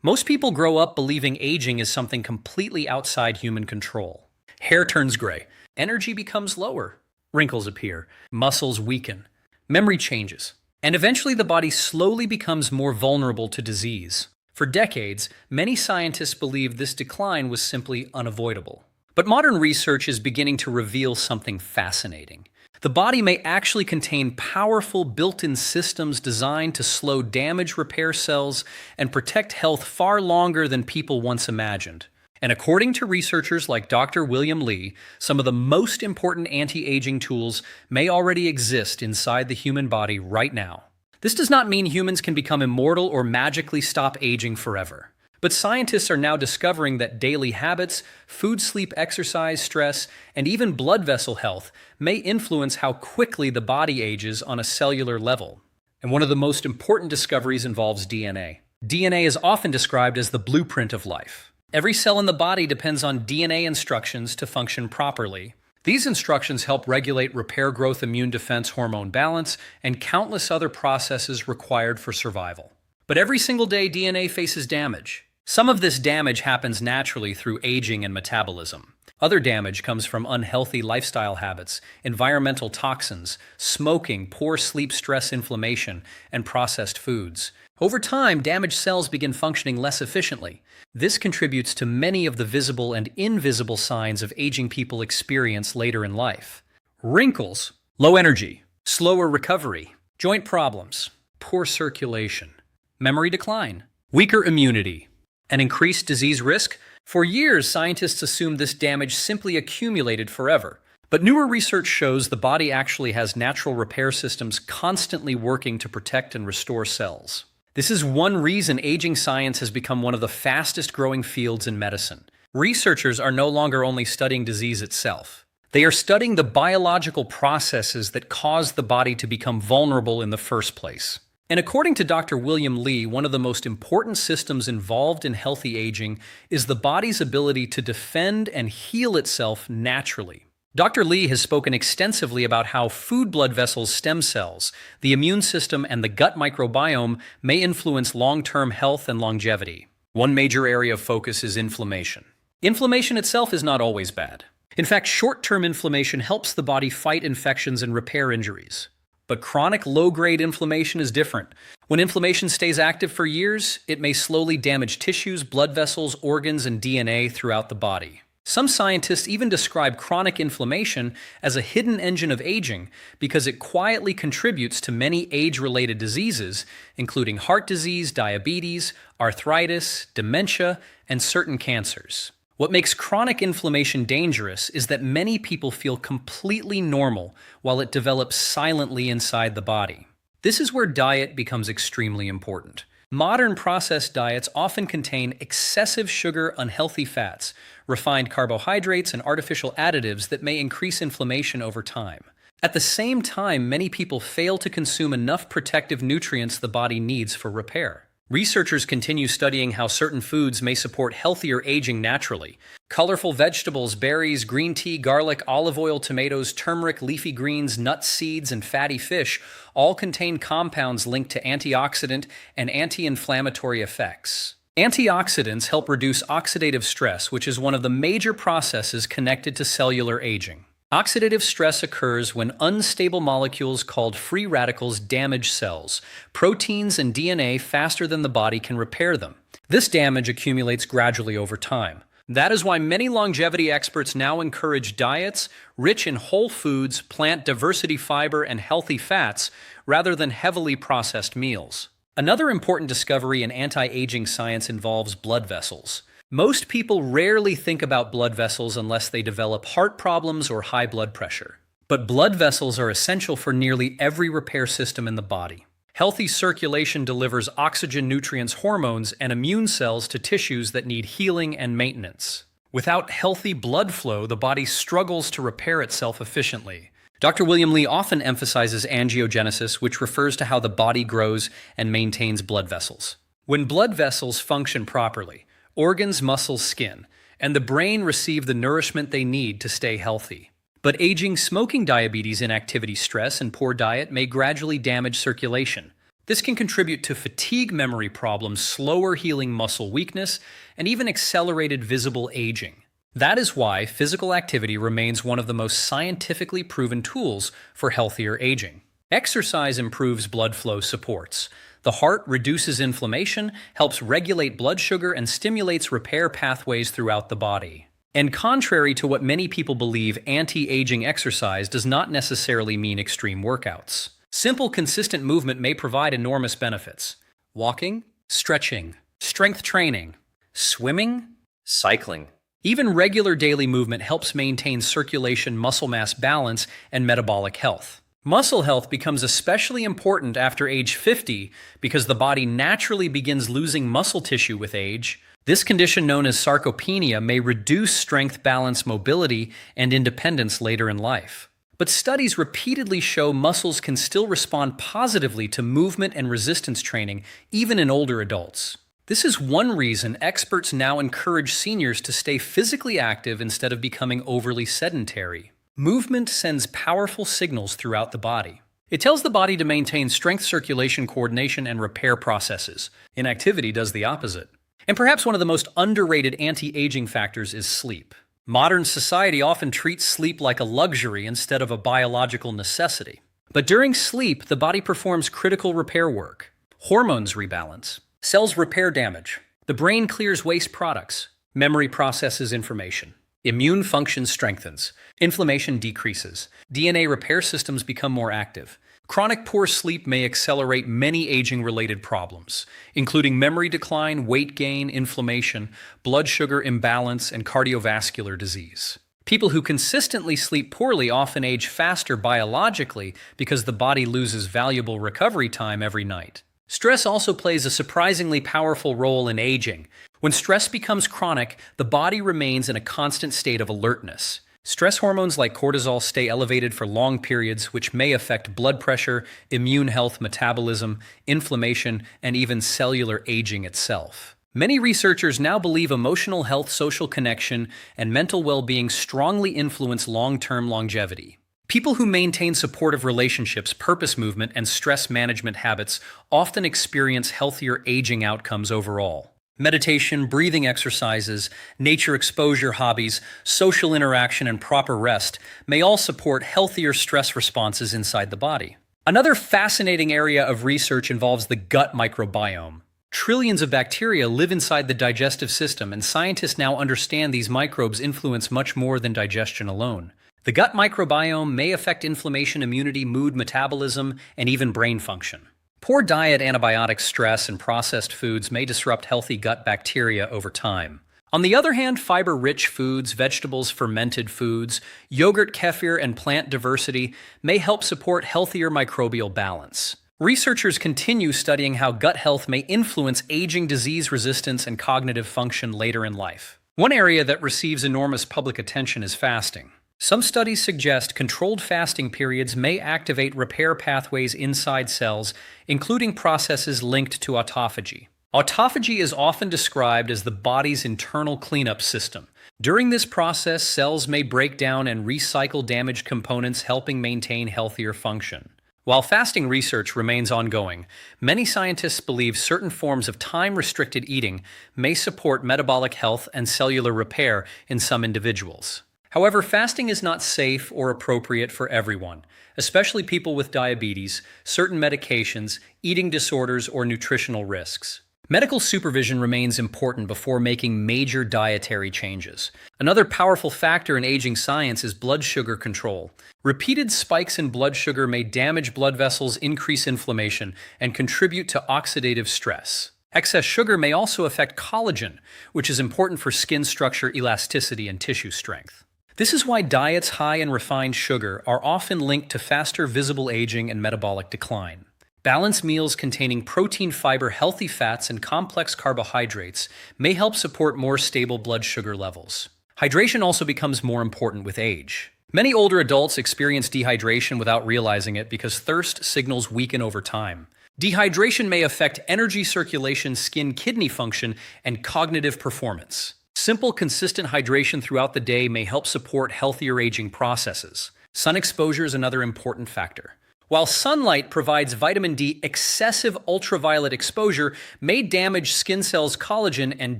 Most people grow up believing aging is something completely outside human control. Hair turns gray, energy becomes lower, wrinkles appear, muscles weaken, memory changes, and eventually the body slowly becomes more vulnerable to disease. For decades, many scientists believed this decline was simply unavoidable. But modern research is beginning to reveal something fascinating. The body may actually contain powerful built-in systems designed to slow damaged repair cells and protect health far longer than people once imagined. And according to researchers like Dr. William Li, some of the most important anti-aging tools may already exist inside the human body right now. This does not mean humans can become immortal or magically stop aging forever. But scientists are now discovering that daily habits, food, sleep, exercise, stress, and even blood vessel health may influence how quickly the body ages on a cellular level. And one of the most important discoveries involves DNA. DNA is often described as the blueprint of life. Every cell in the body depends on DNA instructions to function properly. These instructions help regulate repair, growth, immune defense, hormone balance, and countless other processes required for survival. But every single day, DNA faces damage. Some of this damage happens naturally through aging and metabolism. Other damage comes from unhealthy lifestyle habits, environmental toxins, smoking, poor sleep, stress, inflammation, and processed foods. Over time, damaged cells begin functioning less efficiently. This contributes to many of the visible and invisible signs of aging people experience later in life. Wrinkles, low energy, slower recovery, joint problems, poor circulation, memory decline, weaker immunity, and increased disease risk. For years, scientists assumed this damage simply accumulated forever. But newer research shows the body actually has natural repair systems constantly working to protect and restore cells. This is one reason aging science has become one of the fastest growing fields in medicine. Researchers are no longer only studying disease itself. They are studying the biological processes that cause the body to become vulnerable in the first place. And according to Dr. William Li, one of the most important systems involved in healthy aging is the body's ability to defend and heal itself naturally. Dr. Li has spoken extensively about how food, blood vessels, stem cells, the immune system, and the gut microbiome may influence long-term health and longevity. One major area of focus is inflammation. Inflammation itself is not always bad. In fact, short-term inflammation helps the body fight infections and repair injuries. But chronic low-grade inflammation is different. When inflammation stays active for years, it may slowly damage tissues, blood vessels, organs, and DNA throughout the body. Some scientists even describe chronic inflammation as a hidden engine of aging because it quietly contributes to many age-related diseases, including heart disease, diabetes, arthritis, dementia, and certain cancers. What makes chronic inflammation dangerous is that many people feel completely normal while it develops silently inside the body. This is where diet becomes extremely important. Modern processed diets often contain excessive sugar, unhealthy fats, refined carbohydrates, and artificial additives that may increase inflammation over time. At the same time, many people fail to consume enough protective nutrients the body needs for repair. Researchers continue studying how certain foods may support healthier aging naturally. Colorful vegetables, berries, green tea, garlic, olive oil, tomatoes, turmeric, leafy greens, nuts, seeds, and fatty fish all contain compounds linked to antioxidant and anti-inflammatory effects. Antioxidants help reduce oxidative stress, which is one of the major processes connected to cellular aging. Oxidative stress occurs when unstable molecules called free radicals damage cells, proteins, and DNA faster than the body can repair them. This damage accumulates gradually over time. That is why many longevity experts now encourage diets rich in whole foods, plant diversity, fiber, and healthy fats rather than heavily processed meals. Another important discovery in anti-aging science involves blood vessels. Most people rarely think about blood vessels unless they develop heart problems or high blood pressure. But blood vessels are essential for nearly every repair system in the body. Healthy circulation delivers oxygen, nutrients, hormones, and immune cells to tissues that need healing and maintenance. Without healthy blood flow, the body struggles to repair itself efficiently. Dr. William Li often emphasizes angiogenesis, which refers to how the body grows and maintains blood vessels. When blood vessels function properly, organs, muscles, skin, and the brain receive the nourishment they need to stay healthy. But aging, smoking, diabetes, inactivity, stress, and poor diet may gradually damage circulation. This can contribute to fatigue memory problems, slower healing muscle weakness, and even accelerated visible aging. That is why physical activity remains one of the most scientifically proven tools for healthier aging. Exercise improves blood flow supports. The heart reduces inflammation, helps regulate blood sugar, and stimulates repair pathways throughout the body. And contrary to what many people believe, anti-aging exercise does not necessarily mean extreme workouts. Simple, consistent movement may provide enormous benefits. Walking, stretching, strength training, swimming, cycling. Even regular daily movement helps maintain circulation, muscle mass balance, and metabolic health. Muscle health becomes especially important after age 50 because the body naturally begins losing muscle tissue with age. This condition, known as sarcopenia, may reduce strength, balance, mobility, and independence later in life. But studies repeatedly show muscles can still respond positively to movement and resistance training, even in older adults. This is one reason experts now encourage seniors to stay physically active instead of becoming overly sedentary. Movement sends powerful signals throughout the body. It tells the body to maintain strength, circulation, coordination, and repair processes. Inactivity does the opposite. And perhaps one of the most underrated anti-aging factors is sleep. Modern society often treats sleep like a luxury instead of a biological necessity. But during sleep, the body performs critical repair work. Hormones rebalance. Cells repair damage. The brain clears waste products. Memory processes information. Immune function strengthens. Inflammation decreases. DNA repair systems become more active. Chronic poor sleep may accelerate many aging-related problems, including memory decline, weight gain, inflammation, blood sugar imbalance, and cardiovascular disease. People who consistently sleep poorly often age faster biologically because the body loses valuable recovery time every night. Stress also plays a surprisingly powerful role in aging. When stress becomes chronic, the body remains in a constant state of alertness. Stress hormones like cortisol stay elevated for long periods, which may affect blood pressure, immune health, metabolism, inflammation, and even cellular aging itself. Many researchers now believe emotional health, social connection, and mental well-being strongly influence long-term longevity. People who maintain supportive relationships, purpose movement, and stress management habits often experience healthier aging outcomes overall. Meditation, breathing exercises, nature exposure hobbies, social interaction, and proper rest may all support healthier stress responses inside the body. Another fascinating area of research involves the gut microbiome. Trillions of bacteria live inside the digestive system, and scientists now understand these microbes influence much more than digestion alone. The gut microbiome may affect inflammation, immunity, mood, metabolism, and even brain function. Poor diet, antibiotics, stress, and processed foods may disrupt healthy gut bacteria over time. On the other hand, fiber-rich foods, vegetables, fermented foods, yogurt, kefir, and plant diversity may help support healthier microbial balance. Researchers continue studying how gut health may influence aging, disease resistance, and cognitive function later in life. One area that receives enormous public attention is fasting. Some studies suggest controlled fasting periods may activate repair pathways inside cells, including processes linked to autophagy. Autophagy is often described as the body's internal cleanup system. During this process, cells may break down and recycle damaged components, helping maintain healthier function. While fasting research remains ongoing, many scientists believe certain forms of time-restricted eating may support metabolic health and cellular repair in some individuals. However, fasting is not safe or appropriate for everyone, especially people with diabetes, certain medications, eating disorders, or nutritional risks. Medical supervision remains important before making major dietary changes. Another powerful factor in aging science is blood sugar control. Repeated spikes in blood sugar may damage blood vessels, increase inflammation, and contribute to oxidative stress. Excess sugar may also affect collagen, which is important for skin structure, elasticity, and tissue strength. This is why diets high in refined sugar are often linked to faster visible aging and metabolic decline. Balanced meals containing protein, fiber, healthy fats, and complex carbohydrates may help support more stable blood sugar levels. Hydration also becomes more important with age. Many older adults experience dehydration without realizing it because thirst signals weaken over time. Dehydration may affect energy circulation, skin, kidney function, and cognitive performance. Simple, consistent hydration throughout the day may help support healthier aging processes. Sun exposure is another important factor. While sunlight provides vitamin D, excessive ultraviolet exposure may damage skin cells' collagen and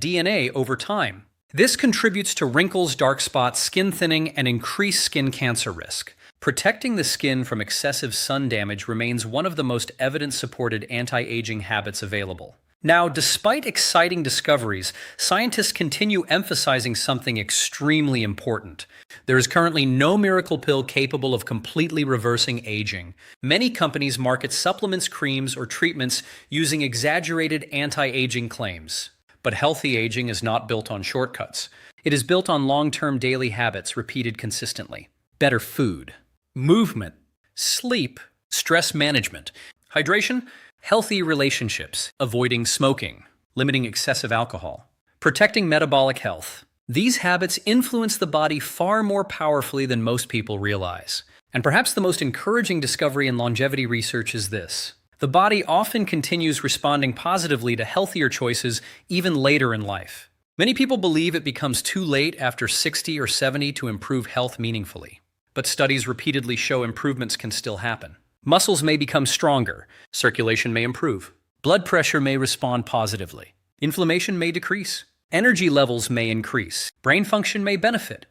DNA over time. This contributes to wrinkles, dark spots, skin thinning, and increased skin cancer risk. Protecting the skin from excessive sun damage remains one of the most evidence-supported anti-aging habits available. Now, despite exciting discoveries, scientists continue emphasizing something extremely important. There is currently no miracle pill capable of completely reversing aging. Many companies market supplements, creams, or treatments using exaggerated anti-aging claims. But healthy aging is not built on shortcuts. It is built on long-term daily habits repeated consistently. Better food, movement, sleep, stress management, hydration, healthy relationships, avoiding smoking, limiting excessive alcohol, protecting metabolic health. These habits influence the body far more powerfully than most people realize. And perhaps the most encouraging discovery in longevity research is this. The body often continues responding positively to healthier choices even later in life. Many people believe it becomes too late after 60 or 70 to improve health meaningfully. But studies repeatedly show improvements can still happen. Muscles may become stronger, circulation may improve, blood pressure may respond positively, inflammation may decrease, energy levels may increase, brain function may benefit,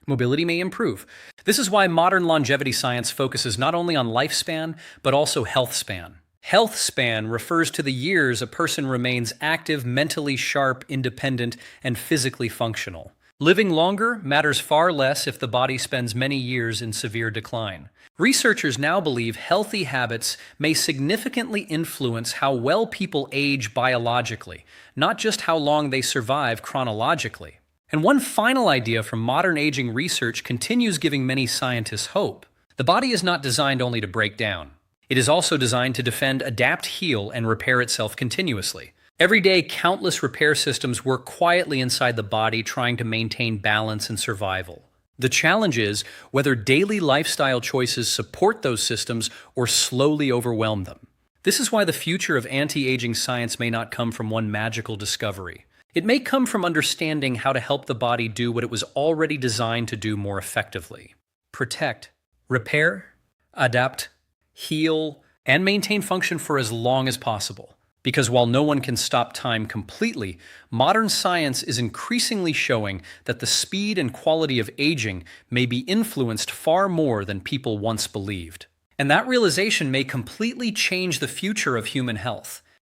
mobility may improve. This is why modern longevity science focuses not only on lifespan, but also health span. Health span refers to the years a person remains active, mentally sharp, independent, and physically functional. Living longer matters far less if the body spends many years in severe decline. Researchers now believe healthy habits may significantly influence how well people age biologically, not just how long they survive chronologically. And one final idea from modern aging research continues giving many scientists hope. The body is not designed only to break down. It is also designed to defend, adapt, heal, and repair itself continuously. Every day, countless repair systems work quietly inside the body, trying to maintain balance and survival. The challenge is whether daily lifestyle choices support those systems or slowly overwhelm them. This is why the future of anti-aging science may not come from one magical discovery. It may come from understanding how to help the body do what it was already designed to do more effectively. Protect, repair, adapt, heal, and maintain function for as long as possible. Because while no one can stop time completely, modern science is increasingly showing that the speed and quality of aging may be influenced far more than people once believed. And that realization may completely change the future of human health.